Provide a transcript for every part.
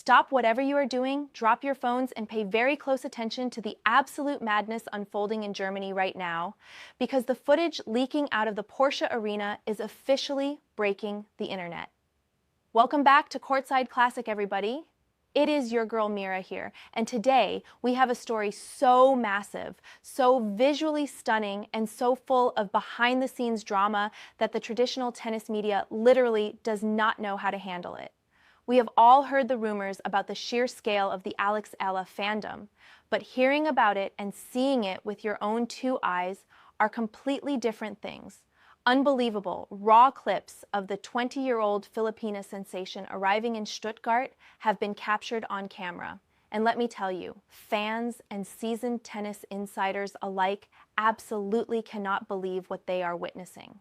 Stop whatever you are doing, drop your phones, and pay very close attention to the absolute madness unfolding in Germany right now, because the footage leaking out of the Porsche Arena is officially breaking the internet. Welcome back to Courtside Classic, everybody. It is your girl Mira here, and today we have a story so massive, so visually stunning, and so full of behind-the-scenes drama that the traditional tennis media literally does not know how to handle it. We have all heard the rumors about the sheer scale of the Eala fandom, but hearing about it and seeing it with your own two eyes are completely different things. Unbelievable, raw clips of the 20-year-old Filipina sensation arriving in Stuttgart have been captured on camera. And let me tell you, fans and seasoned tennis insiders alike absolutely cannot believe what they are witnessing.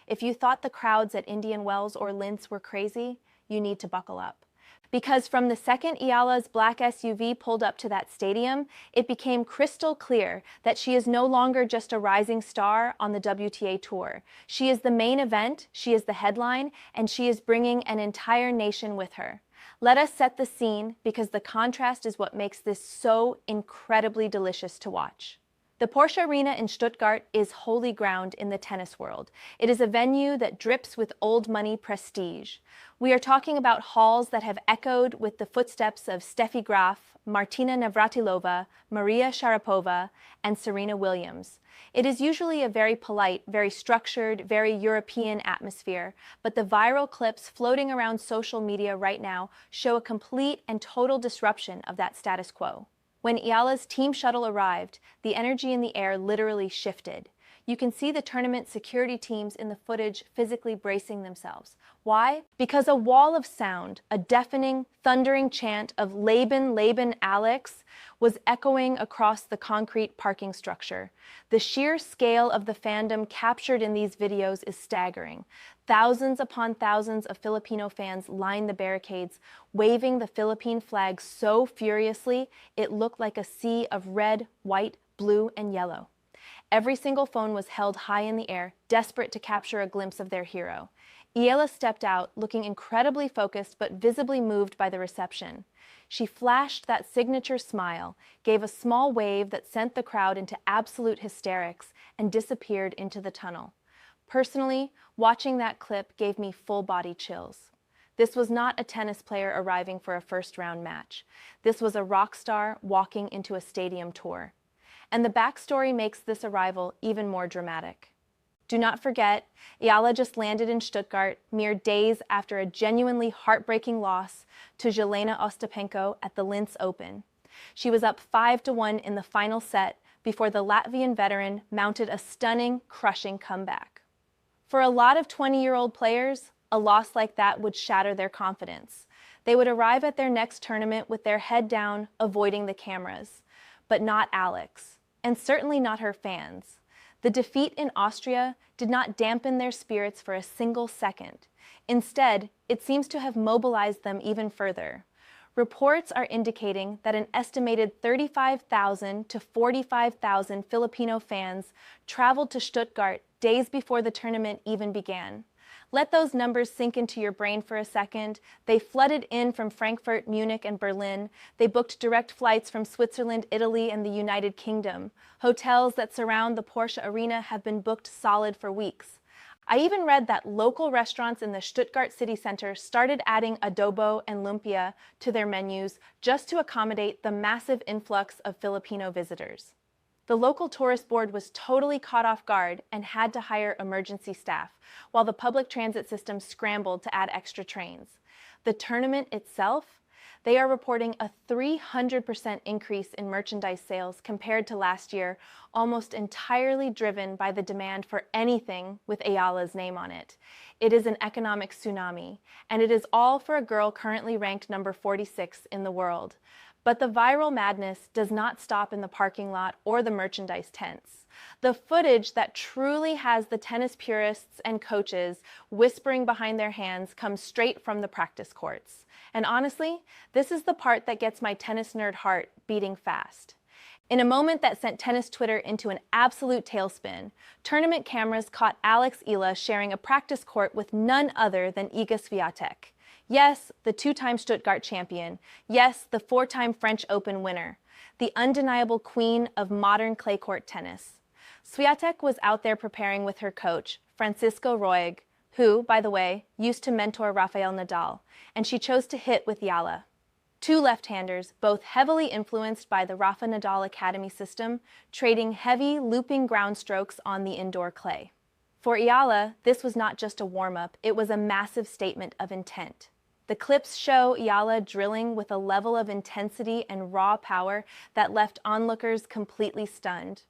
If you thought the crowds at Indian Wells or Linz were crazy, you need to buckle up. Because from the second Eala's black SUV pulled up to that stadium, it became crystal clear that she is no longer just a rising star on the WTA Tour. She is the main event, she is the headline, and she is bringing an entire nation with her. Let us set the scene, because the contrast is what makes this so incredibly delicious to watch. The Porsche Arena in Stuttgart is holy ground in the tennis world. It is a venue that drips with old money prestige. We are talking about halls that have echoed with the footsteps of Steffi Graf, Martina Navratilova, Maria Sharapova, and Serena Williams. It is usually a very polite, very structured, very European atmosphere, but the viral clips floating around social media right now show a complete and total disruption of that status quo. When Eala's team shuttle arrived, the energy in the air literally shifted. You can see the tournament security teams in the footage physically bracing themselves. Why? Because a wall of sound, a deafening, thundering chant of Laban, Laban, Alex, was echoing across the concrete parking structure. The sheer scale of the fandom captured in these videos is staggering. Thousands upon thousands of Filipino fans lined the barricades, waving the Philippine flag so furiously it looked like a sea of red, white, blue, and yellow. Every single phone was held high in the air, desperate to capture a glimpse of their hero. Eala stepped out, looking incredibly focused but visibly moved by the reception. She flashed that signature smile, gave a small wave that sent the crowd into absolute hysterics, and disappeared into the tunnel. Personally, watching that clip gave me full-body chills. This was not a tennis player arriving for a first-round match. This was a rock star walking into a stadium tour. And the backstory makes this arrival even more dramatic. Do not forget, Eala just landed in Stuttgart mere days after a genuinely heartbreaking loss to Jelena Ostapenko at the Linz Open. She was up 5-1 in the final set before the Latvian veteran mounted a stunning, crushing comeback. For a lot of 20-year-old players, a loss like that would shatter their confidence. They would arrive at their next tournament with their head down, avoiding the cameras. But not Alex, and certainly not her fans. The defeat in Austria did not dampen their spirits for a single second. Instead, it seems to have mobilized them even further. Reports are indicating that an estimated 35,000 to 45,000 Filipino fans traveled to Stuttgart days before the tournament even began. Let those numbers sink into your brain for a second. They flooded in from Frankfurt, Munich, and Berlin. They booked direct flights from Switzerland, Italy, and the United Kingdom. Hotels that surround the Porsche Arena have been booked solid for weeks. I even read that local restaurants in the Stuttgart city center started adding adobo and lumpia to their menus just to accommodate the massive influx of Filipino visitors. The local tourist board was totally caught off guard and had to hire emergency staff, while the public transit system scrambled to add extra trains. The tournament itself, they are reporting a 300% increase in merchandise sales compared to last year, almost entirely driven by the demand for anything with Eala's name on it. It is an economic tsunami, and it is all for a girl currently ranked number 46 in the world. But the viral madness does not stop in the parking lot or the merchandise tents. The footage that truly has the tennis purists and coaches whispering behind their hands comes straight from the practice courts. And honestly, this is the part that gets my tennis nerd heart beating fast. In a moment that sent tennis Twitter into an absolute tailspin, tournament cameras caught Eala sharing a practice court with none other than Iga Swiatek. Yes, the two-time Stuttgart champion. Yes, the four-time French Open winner. The undeniable queen of modern clay court tennis. Swiatek was out there preparing with her coach, Francisco Roig, who, by the way, used to mentor Rafael Nadal, and she chose to hit with Eala. Two left-handers, both heavily influenced by the Rafa Nadal Academy system, trading heavy, looping ground strokes on the indoor clay. For Eala, this was not just a warm-up, it was a massive statement of intent. The clips show Eala drilling with a level of intensity and raw power that left onlookers completely stunned.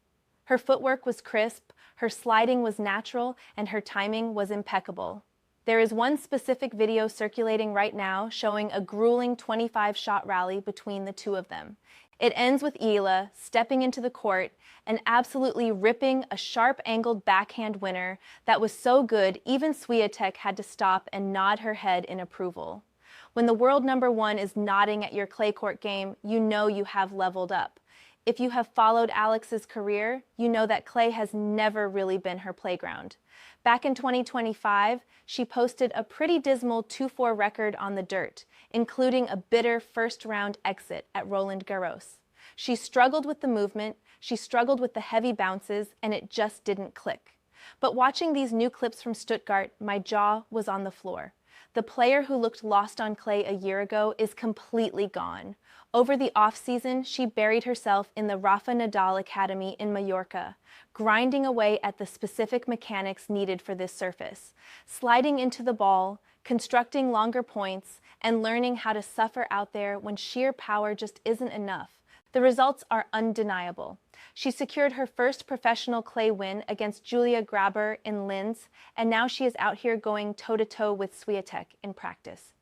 Her footwork was crisp, her sliding was natural, and her timing was impeccable. There is one specific video circulating right now showing a grueling 25-shot rally between the two of them. It ends with Eala stepping into the court and absolutely ripping a sharp-angled backhand winner that was so good even Swiatek had to stop and nod her head in approval. When the world number one is nodding at your clay court game, you know you have leveled up. If you have followed Alex's career, you know that clay has never really been her playground. Back in 2025, she posted a pretty dismal 2-4 record on the dirt, including a bitter first-round exit at Roland Garros. She struggled with the movement, she struggled with the heavy bounces, and it just didn't click. But watching these new clips from Stuttgart, my jaw was on the floor. The player who looked lost on clay a year ago is completely gone. Over the off-season, she buried herself in the Rafa Nadal Academy in Mallorca, grinding away at the specific mechanics needed for this surface, sliding into the ball, constructing longer points, and learning how to suffer out there when sheer power just isn't enough. The results are undeniable. She secured her first professional clay win against Julia Graber in Linz, and now she is out here going toe-to-toe with Swiatek in practice.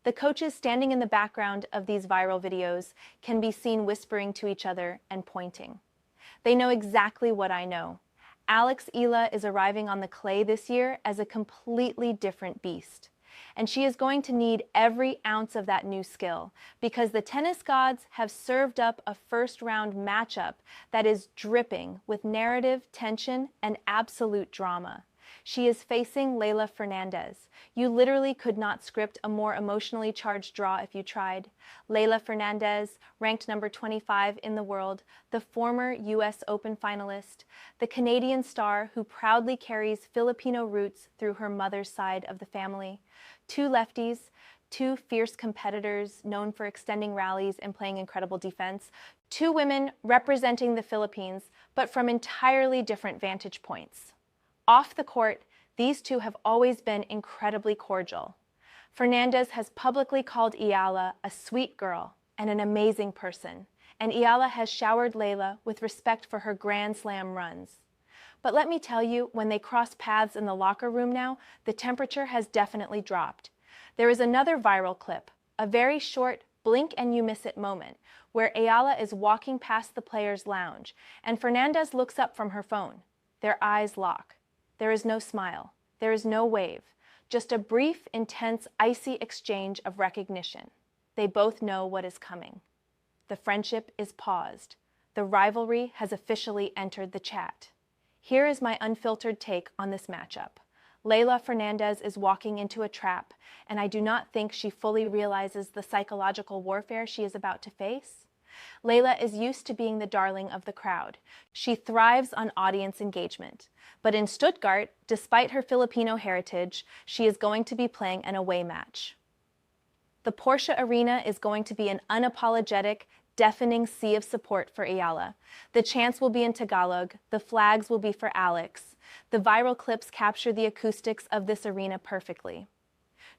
The coaches standing in the background of these viral videos can be seen whispering to each other and pointing. They know exactly what I know. Alex Eala is arriving on the clay this year as a completely different beast. And she is going to need every ounce of that new skill because the tennis gods have served up a first-round matchup that is dripping with narrative, tension, and absolute drama. She is facing Leylah Fernandez. You literally could not script a more emotionally charged draw if you tried. Leylah Fernandez, ranked number 25 in the world, the former US Open finalist, the Canadian star who proudly carries Filipino roots through her mother's side of the family. Two lefties, two fierce competitors known for extending rallies and playing incredible defense, two women representing the Philippines, but from entirely different vantage points. Off the court, these two have always been incredibly cordial. Fernandez has publicly called Eala a sweet girl and an amazing person, and Eala has showered Leylah with respect for her Grand Slam runs. But let me tell you, when they cross paths in the locker room now, the temperature has definitely dropped. There is another viral clip, a very short blink and you miss it moment, where Eala is walking past the players' lounge, and Fernandez looks up from her phone. Their eyes lock. There is no smile. There is no wave. Just a brief, intense, icy exchange of recognition. They both know what is coming. The friendship is paused. The rivalry has officially entered the chat. Here is my unfiltered take on this matchup. Leylah Fernandez is walking into a trap, and I do not think she fully realizes the psychological warfare she is about to face. Leylah is used to being the darling of the crowd. She thrives on audience engagement. But in Stuttgart, despite her Filipino heritage, she is going to be playing an away match. The Porsche Arena is going to be an unapologetic, deafening sea of support for Eala. The chants will be in Tagalog, the flags will be for Alex. The viral clips capture the acoustics of this arena perfectly.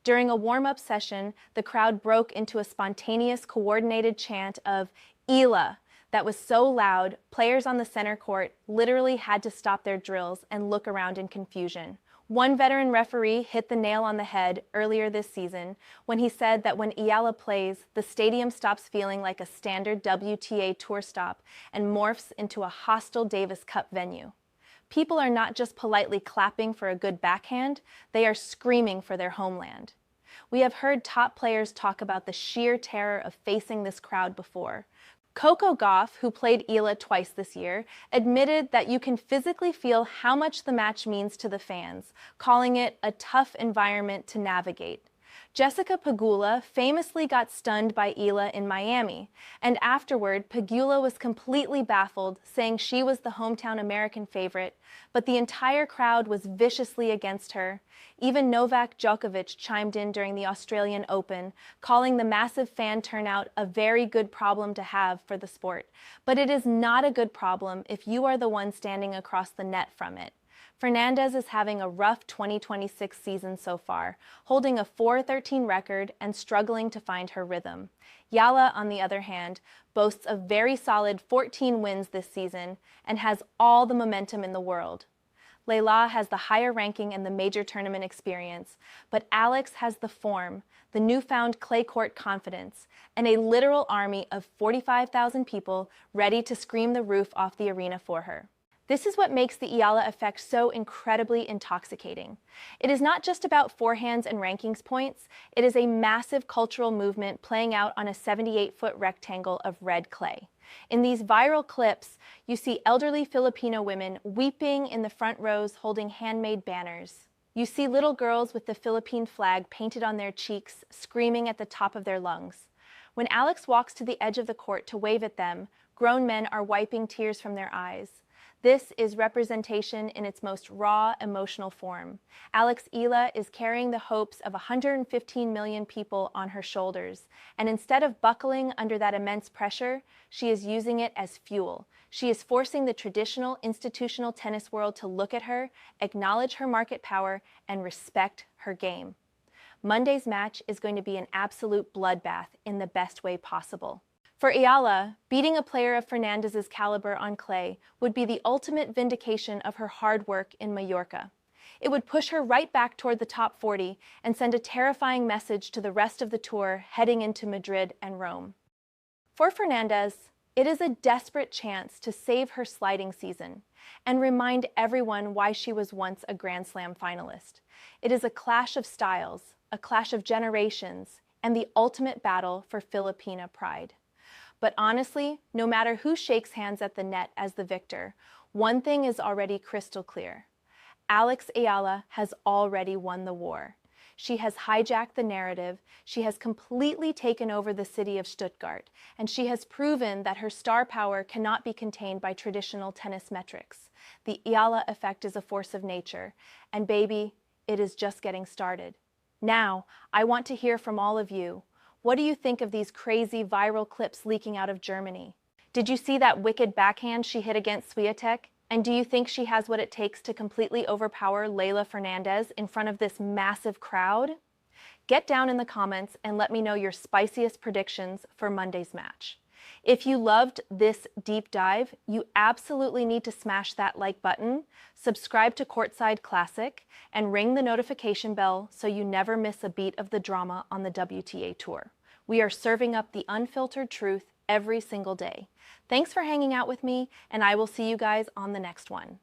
During a warm-up session, the crowd broke into a spontaneous, coordinated chant of Eala that was so loud, players on the center court literally had to stop their drills and look around in confusion. One veteran referee hit the nail on the head earlier this season when he said that when Eala plays, the stadium stops feeling like a standard WTA Tour stop and morphs into a hostile Davis Cup venue. People are not just politely clapping for a good backhand, they are screaming for their homeland. We have heard top players talk about the sheer terror of facing this crowd before. Coco Gauff, who played Eala twice this year, admitted that you can physically feel how much the match means to the fans, calling it a tough environment to navigate. Jessica Pegula famously got stunned by Eala in Miami, and afterward, Pegula was completely baffled, saying she was the hometown American favorite, but the entire crowd was viciously against her. Even Novak Djokovic chimed in during the Australian Open, calling the massive fan turnout a very good problem to have for the sport. But it is not a good problem if you are the one standing across the net from it. Fernandez is having a rough 2026 season so far, holding a 4-13 record and struggling to find her rhythm. Eala, on the other hand, boasts a very solid 14 wins this season and has all the momentum in the world. Eala has the higher ranking and the major tournament experience, but Alex has the form, the newfound clay court confidence, and a literal army of 45,000 people ready to scream the roof off the arena for her. This is what makes the Eala effect so incredibly intoxicating. It is not just about forehands and rankings points, it is a massive cultural movement playing out on a 78-foot rectangle of red clay. In these viral clips, you see elderly Filipino women weeping in the front rows holding handmade banners. You see little girls with the Philippine flag painted on their cheeks, screaming at the top of their lungs. When Alex walks to the edge of the court to wave at them, grown men are wiping tears from their eyes. This is representation in its most raw, emotional form. Alex Eala is carrying the hopes of 115 million people on her shoulders, and instead of buckling under that immense pressure, she is using it as fuel. She is forcing the traditional, institutional tennis world to look at her, acknowledge her market power, and respect her game. Monday's match is going to be an absolute bloodbath in the best way possible. For Eala, beating a player of Fernandez's caliber on clay would be the ultimate vindication of her hard work in Mallorca. It would push her right back toward the top 40 and send a terrifying message to the rest of the tour heading into Madrid and Rome. For Fernandez, it is a desperate chance to save her sliding season and remind everyone why she was once a Grand Slam finalist. It is a clash of styles, a clash of generations, and the ultimate battle for Filipina pride. But honestly, no matter who shakes hands at the net as the victor, one thing is already crystal clear. Alex Eala has already won the war. She has hijacked the narrative, she has completely taken over the city of Stuttgart, and she has proven that her star power cannot be contained by traditional tennis metrics. The Eala effect is a force of nature, and baby, it is just getting started. Now, I want to hear from all of you. What do you think of these crazy viral clips leaking out of Germany? Did you see that wicked backhand she hit against Swiatek? And do you think she has what it takes to completely overpower Leylah Fernandez in front of this massive crowd? Get down in the comments and let me know your spiciest predictions for Monday's match. If you loved this deep dive, you absolutely need to smash that like button, subscribe to Courtside Classic, and ring the notification bell so you never miss a beat of the drama on the WTA Tour. We are serving up the unfiltered truth every single day. Thanks for hanging out with me, and I will see you guys on the next one.